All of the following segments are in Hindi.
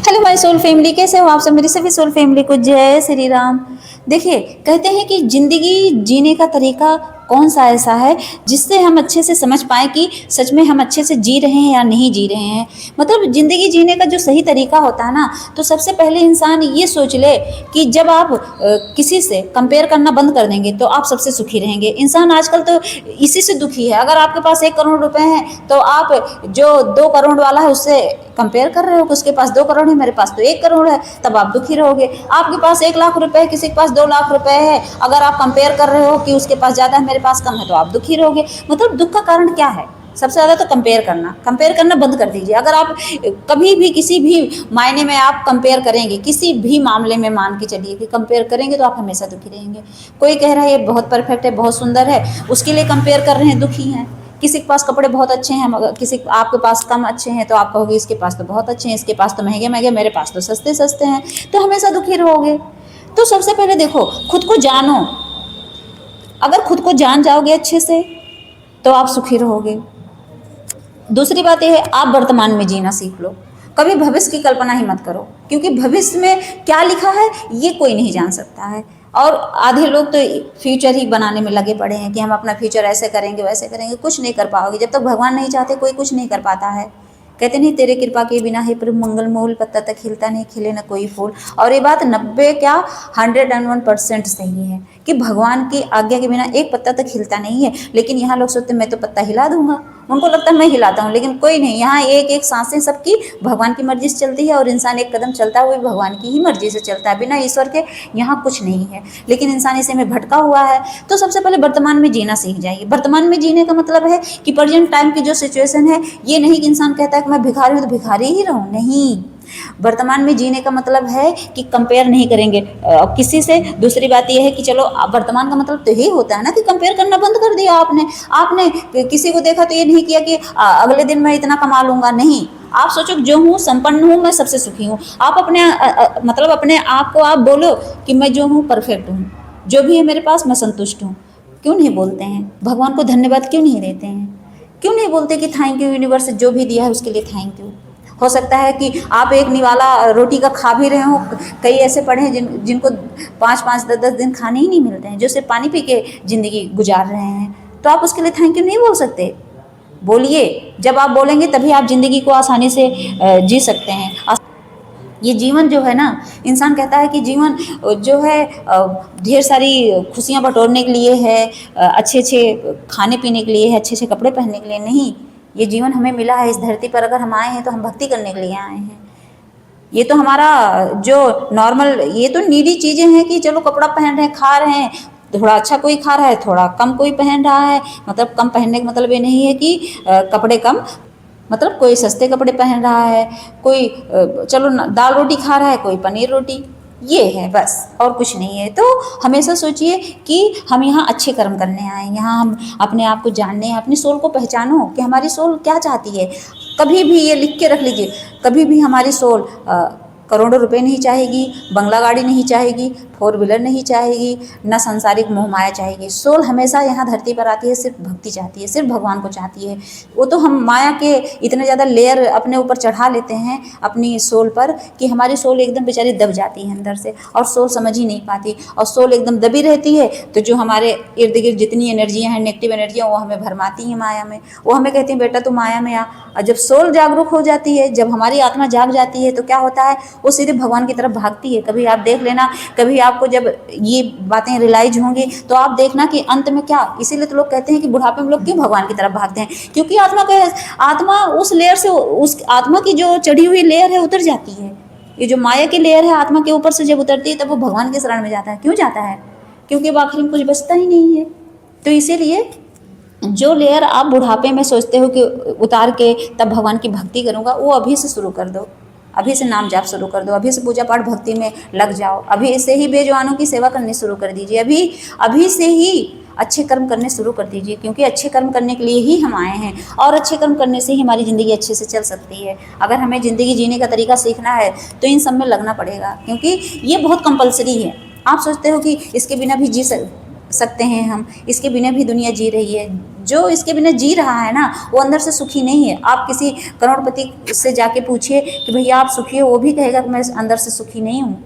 हेलो माय सोल फैमिली, कैसे हो आप सब? मेरी सभी सोल फैमिली को जय श्री राम। देखिए, कहते हैं कि जिंदगी जीने का तरीका कौन सा ऐसा है जिससे हम अच्छे से समझ पाए कि सच में हम अच्छे से जी रहे हैं या नहीं जी रहे हैं। मतलब जिंदगी जीने का जो सही तरीका होता है ना, तो सबसे पहले इंसान ये सोच ले कि जब आप किसी से कंपेयर करना बंद कर देंगे तो आप सबसे सुखी रहेंगे। इंसान आजकल तो इसी से दुखी है। अगर आपके पास 1 करोड़ रुपए हैं तो आप जो 2 करोड़ वाला है उससे कंपेयर कर रहे हो कि उसके पास 2 करोड़ है, मेरे पास तो 1 करोड़ है, तब आप दुखी रहोगे। आपके पास 1 लाख रुपए है, किसी के पास 2 लाख रुपए है, अगर आप कंपेयर कर रहे हो कि उसके पास ज़्यादा है मेरे पास कम है, तो आप दुखी रहोगे। मतलब दुख का कारण क्या है? सबसे ज़्यादा तो कंपेयर करना बंद कर दीजिए। अगर आप कभी भी किसी भी मायने में आप कंपेयर करेंगे, किसी भी मामले में मान के चलिए कि कंपेयर करेंगे, तो आप हमेशा दुखी रहेंगे। कोई कह रहा है ये बहुत परफेक्ट है, बहुत सुंदर है, उसके लिए कंपेयर कर रहे हैं, दुखी हैं। किसी के पास कपड़े बहुत अच्छे हैं, मगर किसी आपके पास कम अच्छे हैं, तो आप कहोगे इसके पास तो बहुत अच्छे हैं, इसके पास तो महंगे महंगे, मेरे पास तो सस्ते सस्ते हैं, तो हमेशा दुखी रहोगे। तो सबसे पहले देखो, खुद को जानो। अगर खुद को जान जाओगे अच्छे से तो आप सुखी रहोगे। दूसरी बात यह है, आप वर्तमान में जीना सीख लो। कभी भविष्य की कल्पना ही मत करो, क्योंकि भविष्य में क्या लिखा है ये कोई नहीं जान सकता है। और आधे लोग तो फ्यूचर ही बनाने में लगे पड़े हैं कि हम अपना फ्यूचर ऐसे करेंगे वैसे करेंगे। कुछ नहीं कर पाओगे जब तक भगवान नहीं चाहते, कोई कुछ नहीं कर पाता है। कहते नहीं, तेरे कृपा के बिना है प्रभु मंगल मूल, पत्ता तक खिलता नहीं, खिले न कोई फूल। और ये बात 90 क्या 101% सही है कि भगवान की आज्ञा के बिना एक पत्ता तक खिलता नहीं है। लेकिन यहाँ लोग सोचते मैं तो पत्ता हिला दूंगा, उनको लगता है मैं हिलाता हूँ, लेकिन कोई नहीं। यहाँ एक एक सांसें सबकी भगवान की मर्जी से चलती है, और इंसान एक कदम चलता है वो भी भगवान की ही मर्जी से चलता है। बिना ईश्वर के यहाँ कुछ नहीं है, लेकिन इंसान इसे में भटका हुआ है। तो सबसे पहले वर्तमान में जीना सीख जाइए। वर्तमान में जीने का मतलब है कि प्रेजेंट टाइम की जो सिचुएशन है, ये नहीं कि इंसान कहता है कि मैं भिखारी हूँ तो भिखारी ही रहूँ, नहीं। वर्तमान में जीने का मतलब है कि कंपेयर नहीं करेंगे किसी से। दूसरी बात यह है कि चलो, वर्तमान का मतलब तो यही होता है ना कि कंपेयर करना बंद कर दिया आपने। आपने किसी को देखा तो ये नहीं किया कि अगले दिन मैं इतना कमा लूंगा, नहीं। आप सोचो जो हूँ, संपन्न हूँ, मैं सबसे सुखी हूँ। आप अपने मतलब अपने आप को आप बोलो कि मैं जो हूँ परफेक्ट हूँ, जो भी है मेरे पास मैं संतुष्ट हूँ। क्यों नहीं बोलते हैं? भगवान को धन्यवाद क्यों नहीं देते हैं? क्यों नहीं बोलते कि थैंक यू यूनिवर्स, जो भी दिया है उसके लिए थैंक यू। हो सकता है कि आप एक निवाला रोटी का खा भी रहे हो। कई ऐसे पड़े हैं जिनको 5-5, 10-10 दिन खाने ही नहीं मिलते हैं, जो सिर्फ पानी पी के ज़िंदगी गुजार रहे हैं। तो आप उसके लिए थैंक यू नहीं बोल सकते? बोलिए। जब आप बोलेंगे तभी आप ज़िंदगी को आसानी से जी सकते हैं। ये जीवन जो है ना, इंसान कहता है कि जीवन जो है ढेर सारी खुशियाँ बटोरने के लिए है, अच्छे अच्छे खाने पीने के लिए है, अच्छे अच्छे कपड़े पहनने के लिए नहीं। ये जीवन हमें मिला है इस धरती पर, अगर हम आए हैं तो हम भक्ति करने के लिए आए हैं। ये तो हमारा जो नॉर्मल, ये तो नीडी चीज़ें हैं कि चलो कपड़ा पहन रहे हैं, खा रहे हैं, थोड़ा अच्छा कोई खा रहा है, थोड़ा कम कोई पहन रहा है। मतलब कम पहनने का मतलब ये नहीं है कि कपड़े कम, मतलब कोई सस्ते कपड़े पहन रहा है, कोई चलो दाल रोटी खा रहा है, कोई पनीर रोटी, ये है बस, और कुछ नहीं है। तो हमेशा सोचिए कि हम यहाँ अच्छे कर्म करने आए, यहाँ हम अपने आप को जानने, अपनी सोल को पहचानो कि हमारी सोल क्या चाहती है। कभी भी ये लिख के रख लीजिए, कभी भी हमारी सोल करोड़ों रुपए नहीं चाहेगी, बंगला गाड़ी नहीं चाहेगी, 4 व्हीलर नहीं चाहेगी, न सांसारिक मोह माया चाहेगी। सोल हमेशा यहाँ धरती पर आती है, सिर्फ भक्ति चाहती है, सिर्फ भगवान को चाहती है। वो तो हम माया के इतने ज़्यादा लेयर अपने ऊपर चढ़ा लेते हैं अपनी सोल पर कि हमारी सोल एकदम बेचारी दब जाती है अंदर से, और सोल समझ ही नहीं पाती। और सोल एकदम दबी रहती है तो जो हमारे इर्द गिर्द जितनी एनर्जियाँ हैं, नेगेटिव एनर्जियाँ, वो हमें भरमाती हैं माया में। वो हमें कहती हैं बेटा तू माया में आ। और जब सोल जागरूक हो जाती है, जब हमारी आत्मा जाग जाती है, तो क्या होता है, वो सीधे भगवान की तरफ भागती है। कभी आप देख लेना, कभी आपको जब ये बातें रियलाइज होंगी तो आप देखना कि अंत में क्या। इसीलिए तो लोग कहते हैं कि बुढ़ापे में लोग क्यों भगवान की तरफ भागते हैं, क्योंकि आत्मा उस लेयर से, उस आत्मा की जो चढ़ी हुई लेयर है उतर जाती है। ये जो माया की लेयर है आत्मा के ऊपर से जब उतरती है, तब वो भगवान के शरण में जाता है। क्यों जाता है? क्योंकि अब आखिर में कुछ बचता ही नहीं है। तो इसीलिए जो लेयर आप बुढ़ापे में सोचते हो कि उतार के तब भगवान की भक्ति करूँगा, वो अभी से शुरू कर दो। अभी से नाम जाप शुरू कर दो, अभी से पूजा पाठ भक्ति में लग जाओ, अभी से ही बेजवानों की सेवा करनी शुरू कर दीजिए, अभी से ही अच्छे कर्म करने शुरू कर दीजिए। क्योंकि अच्छे कर्म करने के लिए ही हम आए हैं, और अच्छे कर्म करने से ही हमारी ज़िंदगी अच्छे से चल सकती है। अगर हमें ज़िंदगी जीने का तरीका सीखना है तो इन सब में लगना पड़ेगा, क्योंकि ये बहुत कंपलसरी है। आप सोचते हो कि इसके बिना भी जी सकते हैं हम, इसके बिना भी दुनिया जी रही है। जो इसके बिना जी रहा है ना, वो अंदर से सुखी नहीं है। आप किसी करोड़पति से जाके पूछिए कि भैया आप सुखी हो, वो भी कहेगा कि मैं अंदर से सुखी नहीं हूँ।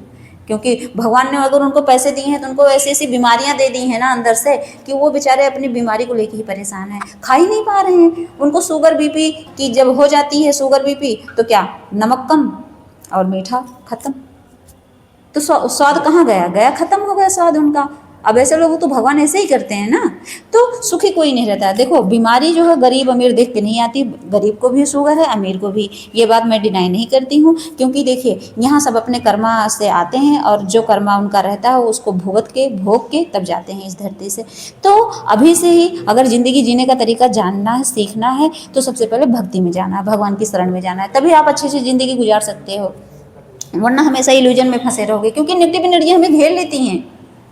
क्योंकि भगवान ने अगर उनको पैसे दिए हैं तो उनको ऐसी ऐसी बीमारियां दे दी हैं ना अंदर से, कि वो बेचारे अपनी बीमारी को लेके ही परेशान हैं, खा ही नहीं पा रहे हैं। उनको शुगर बीपी की जब हो जाती है, शुगर बीपी, तो क्या, नमक कम और मीठा खत्म, तो स्वाद कहाँ गया, गया खत्म हो गया स्वाद उनका। अब ऐसे लोग तो भगवान ऐसे ही करते हैं ना, तो सुखी कोई नहीं रहता। देखो बीमारी जो है गरीब अमीर देख के नहीं आती, गरीब को भी शुगर है, अमीर को भी, ये बात मैं डिनाई नहीं करती हूँ। क्योंकि देखिए यहाँ सब अपने कर्मा से आते हैं, और जो कर्मा उनका रहता है उसको भोग के तब जाते हैं इस धरती से। तो अभी से ही अगर ज़िंदगी जीने का तरीका जानना है, सीखना है, तो सबसे पहले भक्ति में जाना है, भगवान की शरण में जाना है, तभी आप अच्छे से ज़िंदगी गुजार सकते हो। वरना हमेशा इल्यूजन में फंसे रहोगे, क्योंकि नेगेटिव एनर्जी हमें घेर लेती हैं,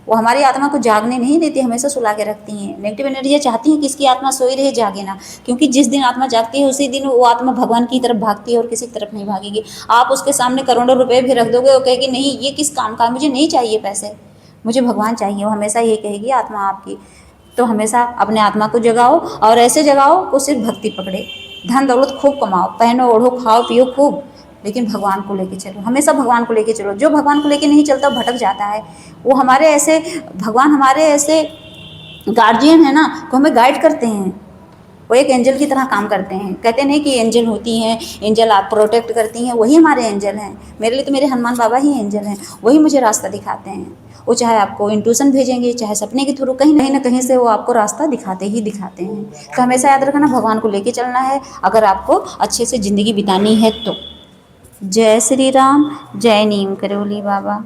वो हमारी आत्मा को जागने नहीं देती, हमेशा सुला के रखती हैं। नेगेटिव एनर्जी चाहती हैं कि इसकी आत्मा सोई रहे, जागे ना, क्योंकि जिस दिन आत्मा जागती है उसी दिन वो आत्मा भगवान की तरफ भागती है और किसी तरफ नहीं भागेगी। आप उसके सामने करोड़ों रुपए भी रख दोगे, वो कहेगी नहीं ये किस काम का, मुझे नहीं चाहिए पैसे, मुझे भगवान चाहिए, वो हमेशा ये कहेगी आत्मा आपकी। तो हमेशा अपने आत्मा को जगाओ, और ऐसे जगाओ को सिर्फ भक्ति पकड़े। धन दौलत खूब कमाओ, पहनो ओढ़ो, खाओ पियो खूब, लेकिन भगवान को लेके चलो, हमेशा भगवान को लेके चलो। जो भगवान को लेके नहीं चलता भटक जाता है। वो हमारे ऐसे भगवान हमारे ऐसे गार्जियन है ना, तो हमें गाइड करते हैं, वो एक एंजल की तरह काम करते हैं। कहते नहीं कि एंजल होती हैं, एंजल आप प्रोटेक्ट करती हैं, वही हमारे एंजल हैं। मेरे लिए तो मेरे हनुमान बाबा ही एंजल हैं, वही मुझे रास्ता दिखाते हैं। वो चाहे आपको इंट्यूशन भेजेंगे, चाहे सपने के थ्रू, कहीं ना कहीं से वो आपको रास्ता दिखाते ही दिखाते हैं। तो हमेशा याद रखना भगवान को लेके चलना है, अगर आपको अच्छे से ज़िंदगी बितानी है तो। जय श्री राम, जय नीम करोली बाबा।